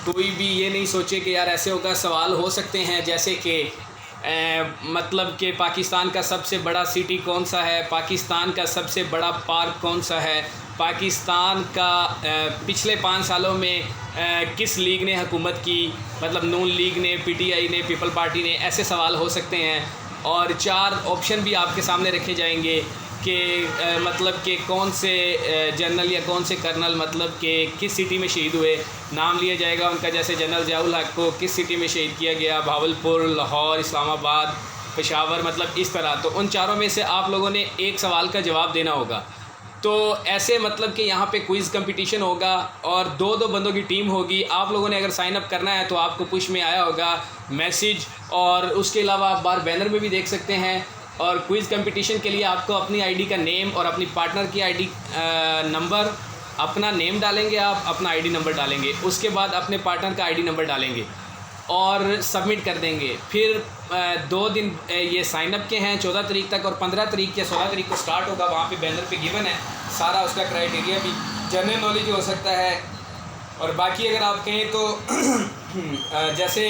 कोई भी ये नहीं सोचे कि यार ऐसे होगा। सवाल हो सकते हैं जैसे कि मतलब कि पाकिस्तान का सबसे बड़ा सिटी कौन सा है, पाकिस्तान का सबसे बड़ा पार्क कौन सा है, पाकिस्तान का पिछले 5 सालों में किस लीग ने हुकूमत की, मतलब नून लीग ने, पीटीआई ने, पीपल पार्टी ने, ऐसे सवाल हो सकते हैं। और 4 ऑप्शन भी आपके सामने रखे जाएंगे कि मतलब कि कौन से जनरल या कौन से कर्नल मतलब कि किस सिटी में शहीद हुए, नाम लिया जाएगा उनका। जैसे जनरल ज़ियाउल हक को किस सिटी में शहीद किया गया, भावलपुर, लाहौर, इस्लामाबाद, पेशावर, मतलब इस तरह। तो उन चारों में से आप लोगों ने एक सवाल का जवाब देना होगा। तो ऐसे मतलब कि यहाँ पे क्विज़ कंपटीशन होगा और 2-2 बंदों की टीम होगी। आप लोगों ने अगर साइन अप करना है तो आपको पुश में आया होगा मैसेज, और उसके अलावा आप बाहर बैनर में भी देख सकते हैं। और क्विज़ कंपटीशन के लिए आपको अपनी आईडी का नेम और अपनी पार्टनर की आईडी नंबर, अपना नेम डालेंगे, आप अपना आईडी नंबर डालेंगे, उसके बाद अपने पार्टनर का आईडी नंबर डालेंगे और सबमिट कर देंगे। फिर 2 दिन ये साइन अप के हैं 14 तारीख तक, और 15 तारीख या 16 तारीख को स्टार्ट होगा। वहाँ पे बैनर पे गिवन है सारा उसका क्राइटेरिया भी, जनरल नॉलेज हो सकता है। और बाकी अगर आप कहें तो जैसे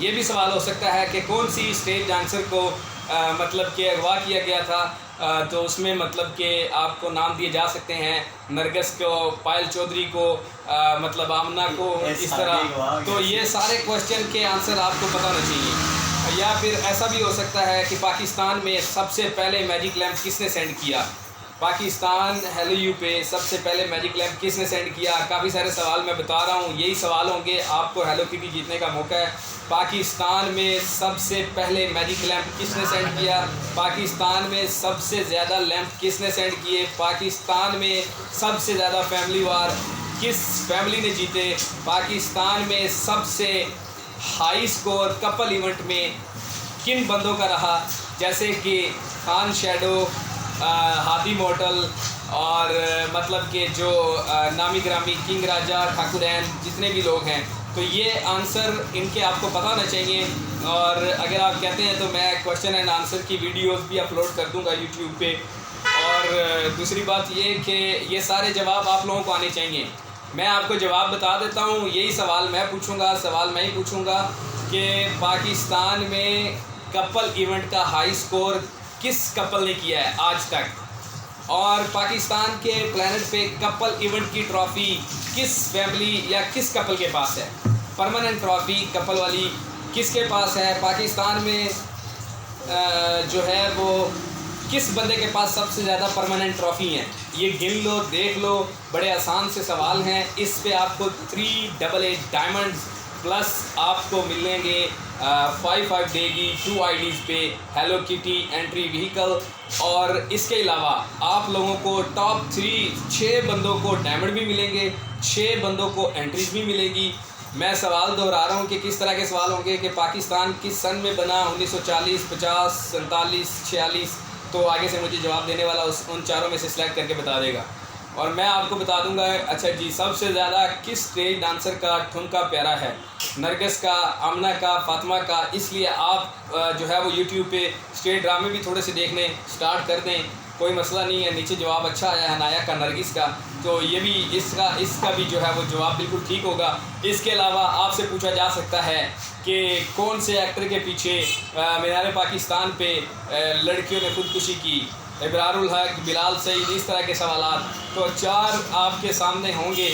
ये भी सवाल हो सकता है कि कौन सी स्टेज डांसर को मतलब कि अगवा किया गया था, तो उसमें मतलब कि आपको नाम दिए जा सकते हैं, नरगिस को, पायल चौधरी को, मतलब आमना को, इस तरह। तो ये सारे क्वेश्चन के आंसर आपको पता होना चाहिए। या फिर ऐसा भी हो सकता है कि पाकिस्तान में सबसे पहले मैजिक लैम्प किसने सेंड किया, पाकिस्तान हेलो यू पे सबसे पहले मैजिक लैम्प किसने सेंड किया। काफ़ी सारे सवाल मैं बता रहा हूँ, यही सवाल होंगे, आपको हेलो किटी जीतने का मौका है। पाकिस्तान में सबसे पहले मैजिक लैम्प किसने सेंड किया, पाकिस्तान में सबसे ज़्यादा लैम्प किसने सेंड किए, पाकिस्तान में सबसे ज़्यादा फैमिली वार किस फैमिली ने जीते, पाकिस्तान में सबसे हाई स्कोर कपल इवेंट में किन बंदों का रहा, जैसे कि खान शैडो, हादी मॉडल, और मतलब कि जो नामी ग्रामी किंग राजा ठाकुरैन, जितने भी लोग हैं। तो ये आंसर इनके आपको पता होना चाहिए। और अगर आप कहते हैं तो मैं क्वेश्चन एंड आंसर की वीडियोस भी अपलोड कर दूंगा यूट्यूब पे। और दूसरी बात ये कि ये सारे जवाब आप लोगों को आने चाहिए। मैं आपको जवाब बता देता हूँ, यही सवाल मैं पूछूंगा, सवाल मैं ही पूछूंगा कि पाकिस्तान में कपल इवेंट का हाई स्कोर किस कपल ने किया है आज तक, और पाकिस्तान के प्लेनेट पे कपल इवेंट की ट्रॉफ़ी किस फैमिली या किस कपल के पास है, परमानेंट ट्रॉफ़ी कपल वाली किसके पास है, पाकिस्तान में जो है वो किस बंदे के पास सबसे ज़्यादा परमानेंट ट्रॉफ़ी हैं। ये गिन लो, देख लो, बड़े आसान से सवाल हैं। इस पे आपको 388 डायमंड्स प्लस आपको मिलेंगे 5 डे की 2 आईडीज़ पे हेलो किटी एंट्री व्हीकल। और इसके अलावा आप लोगों को टॉप 6 बंदों को डायमंड भी मिलेंगे, 6 बंदों को एंट्रीज भी मिलेगी। मैं सवाल दोहरा रहा हूँ कि किस तरह के सवाल होंगे कि पाकिस्तान किस सन में बना, 1940, 50, 47, 46। तो आगे से मुझे जवाब देने वाला उन चारों में से सिलेक्ट करके बता देगा। और मैं आपको बता दूंगा, अच्छा जी, सबसे ज़्यादा किस स्टेज डांसर का ठुमका प्यारा है, नरगिस का, आमना का, फातिमा का। इसलिए आप जो है वो यूट्यूब पे स्टेज ड्रामे भी थोड़े से देखने स्टार्ट कर दें, कोई मसला नहीं है। नीचे जवाब अच्छा आया है हनाया का, नरगिस का, तो ये भी इसका भी जो है वो जवाब बिल्कुल ठीक होगा। इसके अलावा आपसे पूछा जा सकता है कि कौन से एक्टर के पीछे मीनार पाकिस्तान पे लड़कियों ने खुदकुशी की, इब्रारुल हक, बिलाल सईद, इस तरह के सवाल। तो 4 आपके सामने होंगे।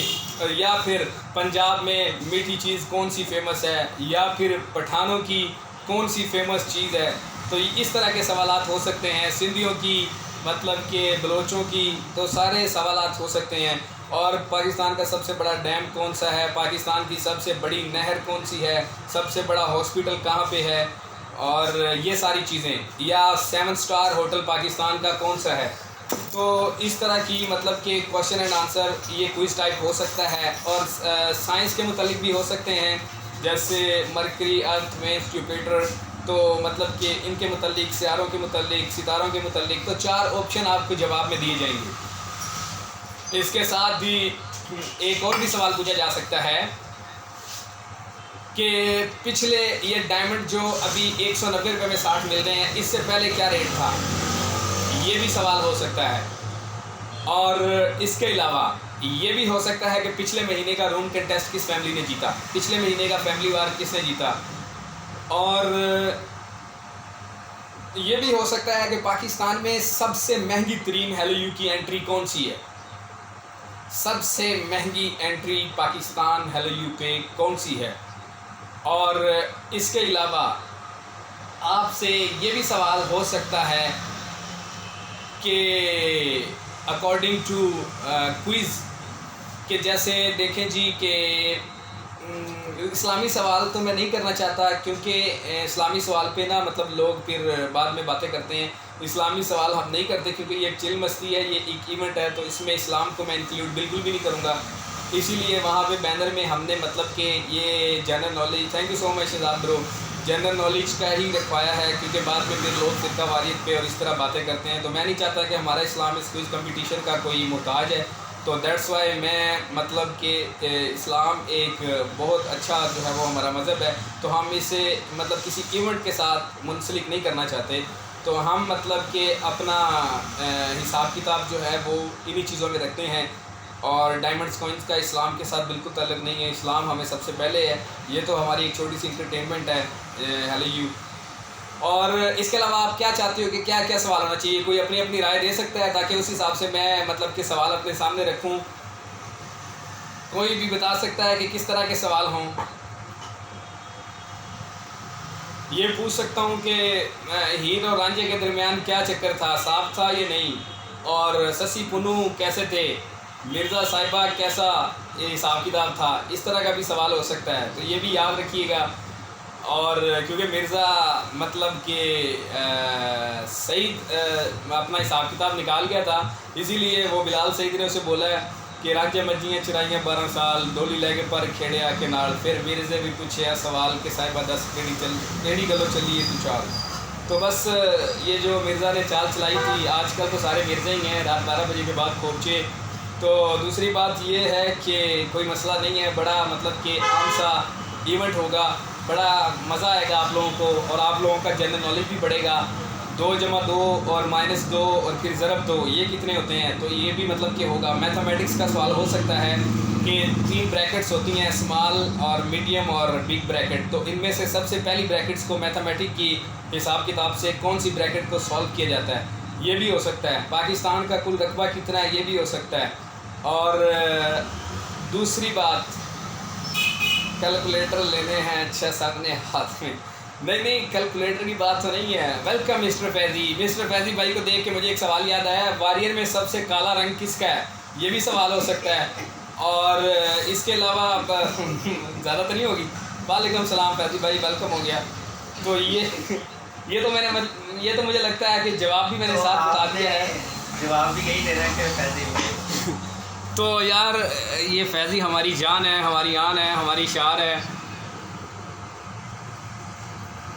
या फिर पंजाब में मीठी चीज़ कौन सी फेमस है, या फिर पठानों की कौन सी फेमस चीज़ है। तो इस तरह के सवालात हो सकते हैं, सिंधियों की, मतलब कि बलोचों की, तो सारे सवालात हो सकते हैं। और पाकिस्तान का सबसे बड़ा डैम कौन सा है, पाकिस्तान की सबसे बड़ी नहर कौन सी है, सबसे बड़ा हॉस्पिटल कहाँ पे है, और ये सारी चीज़ें। या 7 स्टार होटल पाकिस्तान का कौन सा है। तो इस तरह की मतलब कि क्वेश्चन एंड आंसर ये क्विज़ टाइप हो सकता है। और साइंस के मुतालिक भी हो सकते हैं, जैसे मरकरी, अर्थ, वेनस, जुपिटर। तो मतलब कि इनके मुतालिक, सितारों के मुतालिक, सितारों के मुतालिक। तो 4 ऑप्शन आपको जवाब में दिए जाएंगे। इसके साथ भी एक और भी सवाल पूछा जा सकता है कि पिछले ये डायमंड जो अभी 190 रुपये में 60 मिल रहे हैं, इससे पहले क्या रेट था, ये भी सवाल हो सकता है। और इसके अलावा ये भी हो सकता है कि पिछले महीने का रोम कंटेस्ट किस फैमिली ने जीता, पिछले महीने का फैमिली वार किसने जीता। और ये भी हो सकता है कि पाकिस्तान में सबसे महंगी तरीन हेलो यू की एंट्री कौन सी है, सबसे महंगी एंट्री पाकिस्तान हेलो यू पे कौन सी है। और इसके अलावा आपसे ये भी सवाल हो सकता है कि अकॉर्डिंग टू क्विज़ कि जैसे देखें जी कि इस्लामी सवाल तो मैं नहीं करना चाहता, क्योंकि इस्लामी सवाल पे ना मतलब लोग फिर बाद में बातें करते हैं। इस्लामी सवाल हम नहीं करते क्योंकि ये एक चिल मस्ती है, ये एक इवेंट है, तो इसमें इस्लाम को मैं इंक्लूड बिल्कुल भी नहीं करूँगा। इसीलिए वहाँ पे बैनर में हमने मतलब कि ये general knowledge, thank you so much Shahzad bro, general knowledge का ही रखवाया है, क्योंकि बाद में फिर लोग फ़िरका वारियत पे और इस तरह बातें करते हैं। तो मैं नहीं चाहता कि हमारा इस्लाम इस क्विज़ कंपटीशन का कोई मुहताज है। तो दैट्स वाई मैं मतलब कि इस्लाम एक बहुत अच्छा जो है वो हमारा मज़हब है, तो हम इसे मतलब किसी इवेंट के साथ मुंसलिक नहीं करना चाहते। तो हम मतलब कि अपना हिसाब किताब जो है वो इन्हीं चीज़ों में रखते हैं। और डायमंड्स कॉइन्स का इस्लाम के साथ बिल्कुल ताल्लुक़ नहीं है, इस्लाम हमें सबसे पहले है। ये तो हमारी एक छोटी सी इंटरटेनमेंट है हेलो यू। और इसके अलावा आप क्या चाहते हो कि क्या क्या सवाल होना चाहिए, कोई अपनी अपनी राय दे सकता है ताकि उस हिसाब से मैं मतलब कि सवाल अपने सामने रखूं। कोई भी बता सकता है कि किस तरह के सवाल हों। ये पूछ सकता हूं कि हीर और रांझे के दरमियान क्या चक्कर था, साफ था या नहीं, और ससी पुनू कैसे थे, मिर्ज़ा साहिबा कैसा ये हिसाब किताब था, इस तरह का भी सवाल हो सकता है। तो ये भी याद रखिएगा। और क्योंकि मिर्ज़ा मतलब कि सईद अपना हिसाब किताब निकाल गया था, इसीलिए वो बिलाल सईद ने उसे बोला है कि रांझे मज्जियाँ चुराइयाँ 12 साल, डोली लैगे पर खेड़िया के नाल, फिर मिर्ज़े भी पूछे सवाल कि साहिबा 10 केड़ी गलो चली है तू चाल। तो बस ये जो मिर्ज़ा ने चाल चलाई थी, आजकल तो सारे मिर्ज़े ही हैं, रात 12 बजे के बाद खोपचे। तो दूसरी बात ये है कि कोई मसला नहीं है, बड़ा मतलब कि आम सा इवेंट होगा, बड़ा मज़ा आएगा आप लोगों को, और आप लोगों का जनरल नॉलेज भी बढ़ेगा। 2 + 2 और -2 और फिर ज़रब 2 ये कितने होते हैं, तो ये भी मतलब कि होगा। मैथमेटिक्स का सवाल हो सकता है कि 3 ब्रैकेट्स होती हैं, स्मॉल और मीडियम और बिग ब्रैकेट। तो इनमें से सबसे पहली ब्रैकेट्स को मैथमेटिक्स की हिसाब किताब से कौन सी ब्रैकेट को सॉल्व किया जाता है, ये भी हो सकता है। पाकिस्तान का कुल रकबा कितना है, ये भी हो सकता है। और दूसरी बात, कैलकुलेटर लेने हैं अच्छा सामने हाथ में, नहीं कैलकुलेटर की बात तो नहीं है। Welcome mister Faizi. Mister Faizi भाई को देख के मुझे एक सवाल याद आया, वॉरियर में सबसे काला रंग किसका है, ये भी सवाल हो सकता है। और इसके अलावा ज़्यादा तो नहीं होगी। वालेकुम सलाम फैज़ी भाई, वेलकम हो गया। तो ये तो मुझे लगता है कि जवाब भी मैंने तो साथ बता दिया है, जवाब भी यही दे रहे हैं फैज़ी। तो यार ये फैज़ी हमारी जान है, हमारी आन है, हमारी शार है।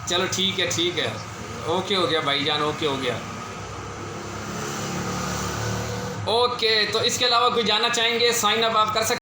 चलो ठीक है, ओके हो गया भाईजान, ओके हो गया। ओके, तो इसके अलावा कोई जानना चाहेंगे, साइन अप आप कर सकते